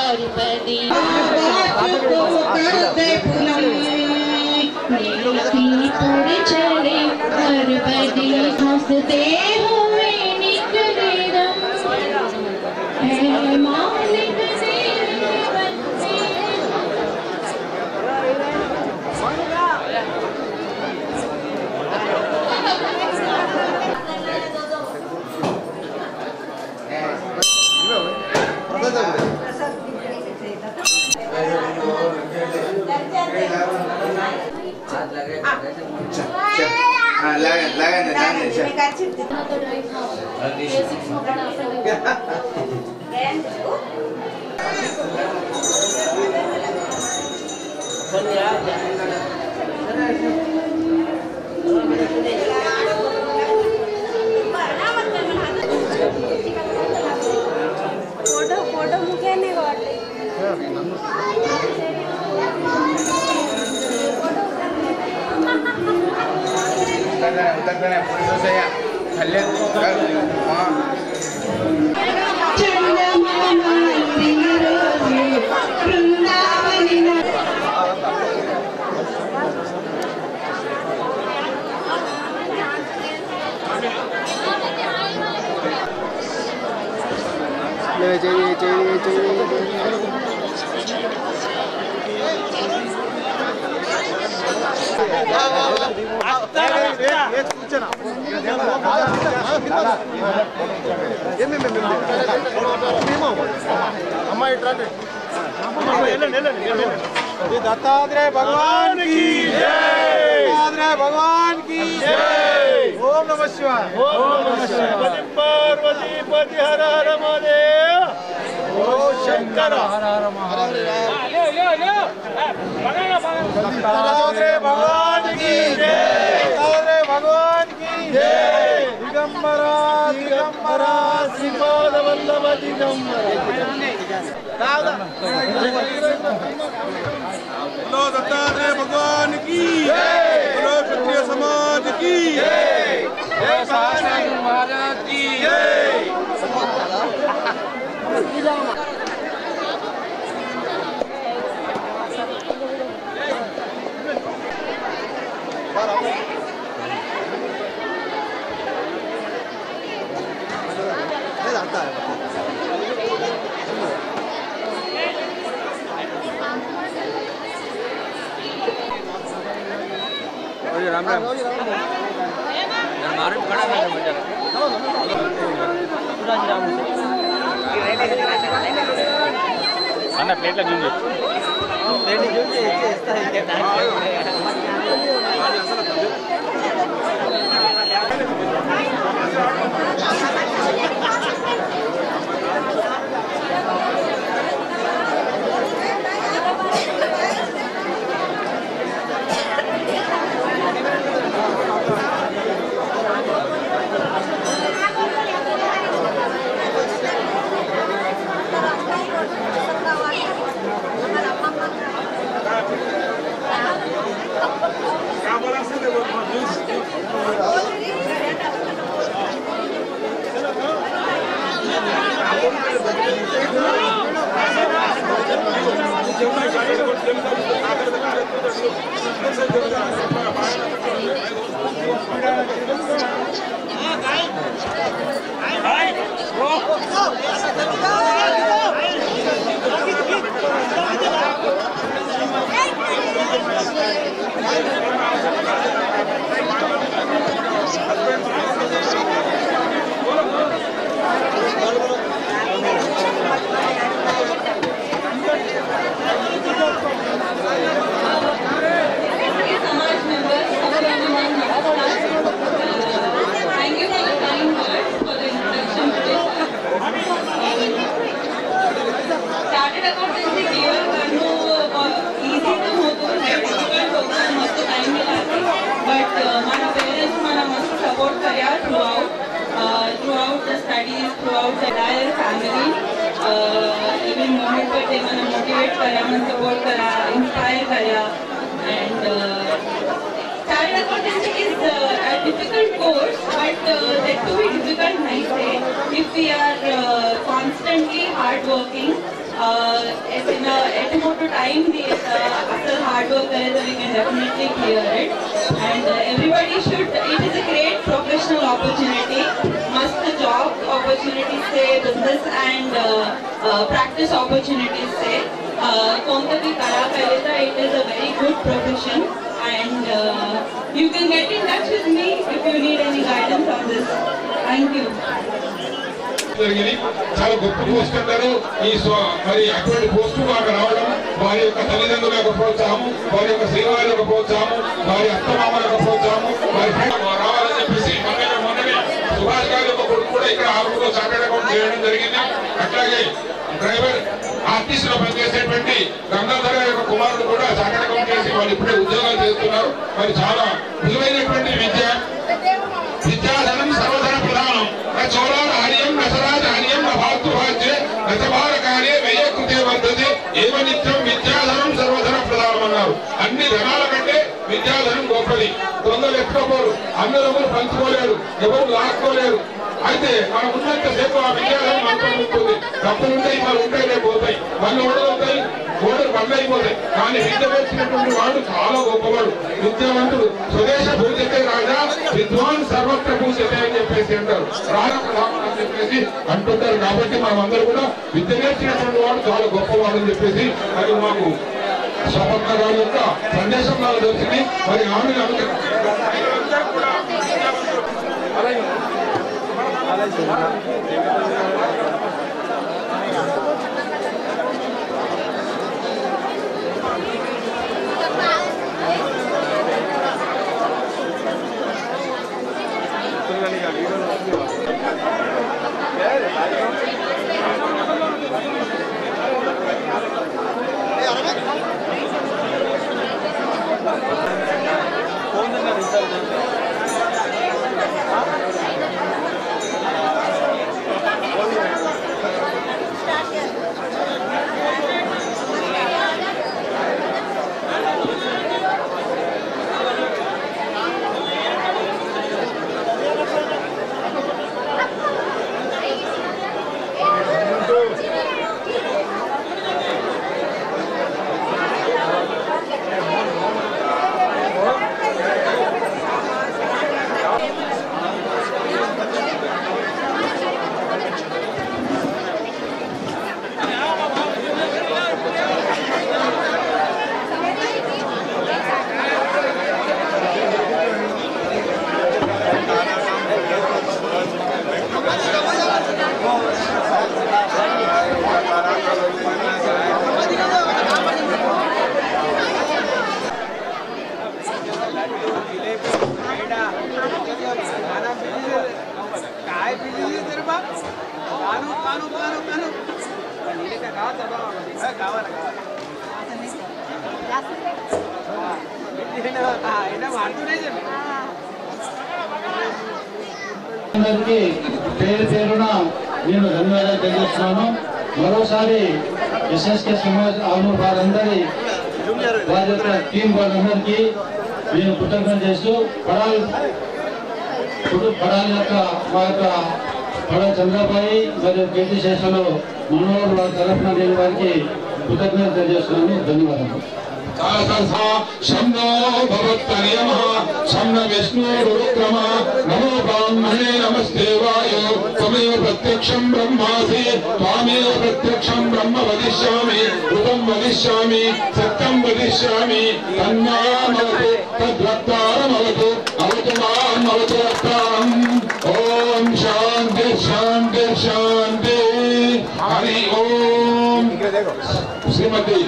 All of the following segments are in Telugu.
द्रौपदी को करते पुनम पूरे चले द्रौपदी हंसते हुए निकले दम मालिक फोटो मुखे नहीं दत्तात्रेय भगवान की जय। दत्तात्रेय भगवान की जय। ओम नमः शिवाय। ओम नमः शिवाय। पार्वती पति हर हर महादेव। ओ शंकर हर हर महादेव। दत्तात्रेय भगवान की जय। दत्तात्रेय भगवान की जय। दिगंबरा दिगंबरा श्रीपाद वल्लभ दिगंबरा। बोलो दत्तात्रेय भगवान की जय। बोलो क्षत्रिय समाज की जय। जय महाराज की जय। राम राम मारे खड़ा है मजा అన్న ప్లేట్ల జూమ్ చేయి ప్లేట్ జూమ్ చేయి ఇస్తా throughout the studies, throughout the entire family, even moment पर they मना motivate करा, मन support करा, inspire करा, and chartered accountancy is a difficult course, but that to be difficult नहीं है if we are constantly hardworking ऐसे मोटो टाइम दिए after hard work करे तो we can definitely clear it. And everybody should. It is a great professional opportunity. Must job opportunities से business and practice opportunities से कौन सा भी करा पहले था. It is a very good profession. And you can get in touch with me if you need any guidance on this. Thank you. చాలా గొప్ప పోస్ట్ అన్నారు. ఈ మరి అటువంటి పోస్టు మాకు రావడం వారి యొక్క తల్లిదండ్రుల యొక్క ప్రోత్సాహం, వారి యొక్క శ్రీవారి యొక్క ప్రోత్సాహం, వారి అత్తమామల యొక్క ప్రోత్సాహం, వారి రావాలని చెప్పేసి మొన్ననే సుభాష్ గారి యొక్క కొడుకు కూడా ఇక్కడ ఆవులో చార్టెడ్ అకౌంట్ చేయడం జరిగింది. అట్లాగే డ్రైవర్ ఆర్టీసీ లో పనిచేసేటువంటి గంగాధర యొక్క కుమారుడు కూడా చార్టెడ్ అకౌంట్ చేసి వాళ్ళు ఇప్పుడే ఉద్యోగాలు చేస్తున్నారు. మరి చాలా విలువైనటువంటి విద్యాధనం సర్వధన ప్రధానం. చోళాల హరియం నసరాజ హరియం నభాతృభాజ్య నచభార కార్య వ్యయ కృతే వర్ధతే ఏవ నిత్యం విద్యాధనం సర్వధన ప్రధానం అన్నారు. అన్ని ధనాల కంటే విద్యాధనం గొప్పది. దొంగలు ఎత్తుకోలేరు, అన్నదమ్ములు పంచుకోలేరు, ఎవరు లాక్కోలేరు. అయితే మనం ఉన్నంతసేపు ఆ విద్యాధనం మనతో ఉంటుంది. డబ్బులు ఉంటాయి, వాళ్ళు ఉంటాయి, రేపు పోతాయి, వాళ్ళు ఓడవుతాయి, ఓడలు బండ్ అయిపోతాయి. కానీ విద్య వచ్చినటువంటి వాడు చాలా గొప్పవాడు, విద్యావంతుడు. స్వదేశ పూజతే రాజా విద్వాన్ సర్వత్ర పూజతే అని చెప్పేసి అంటారు. రాజప్రధానం అని చెప్పేసి అంటుంటారు. కాబట్టి మనం అందరూ కూడా విద్య నేర్చినటువంటి వాడు చాలా గొప్పవాడు అని చెప్పేసి మరి మాకు స్వపత్న గారి యొక్క సందేశం నాకు తెలిసింది. మరి ఆమె పేరు పేరున నేను ధన్యవాదాలు తెలియజేస్తున్నాను. మరోసారి ఎస్ఎస్కే సమాజ్ ఆవును వారందరి వారి యొక్క టీం వారందరికీ నేను కృతజ్ఞత చేస్తూ పడాలి యొక్క మా యొక్క పడాలి చంద్రబాయి మరియు కీర్తి శేషంలో మనోహర్ వారి తరఫున నేను వారికి కృతజ్ఞత తెలియజేస్తున్నాను. ధన్యవాదాలు. शम्नो भवत्तर्यमः शम्न विष्णुरुक्रमः नमो ब्राह्मणे नमस्तेवाय त्वमेव प्रत्यक्षं ब्रह्मासि त्वामेव प्रत्यक्षं ब्रह्म वदिष्यामि ऋतं वदिष्यामि सत्यं वदिष्यामि तन्मामवतु तद्वक्तारमवतु अवतु माम् अवतु वक्तारम् ॐ शान्ति शान्ति शान्ति हरि ओम श्रीमती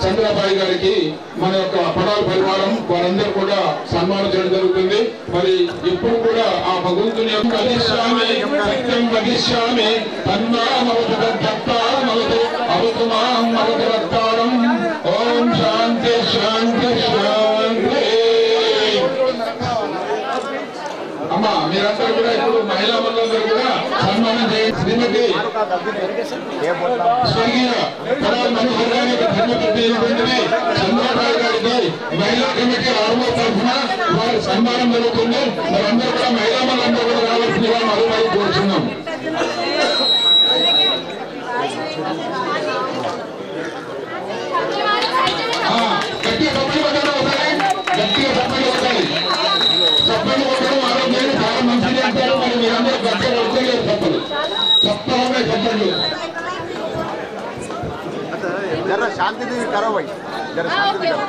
చంద్రబాయి గారికి మన యొక్క పడాల పరివారం వారందరూ కూడా సన్మానం చేయడం జరుగుతుంది. మరి ఇప్పుడు కూడా ఆ భగవంతుని యొక్క వదిష్యామి సత్యం వదిష్యామి తన్మామవతు తద్భక్తారమవతు అవతు మాం అవతు వక్తారం ఓం శాంతి శాంతి శాంతి. అమ్మా మీరందరూ కూడా ఇప్పుడు మహిళా మండలందరూ కూడా సన్మానం చేయండి. శ్రీమతి స్వర్గీయ పడాల మనోహర్ గారికి ధన్యవాదాలు చంద్రబాబు గారికి మహిళా కమిటీ ఆర్మో తరఫున వారి సన్మానం జరుగుతుంది. మనందరూ కూడా మహిళా మండలందరూ కూడా రావాల్సిందిగా మరో కోరుచున్నాం. చెప్పండి. जरा शांति करो भाई, जरा शांति करो।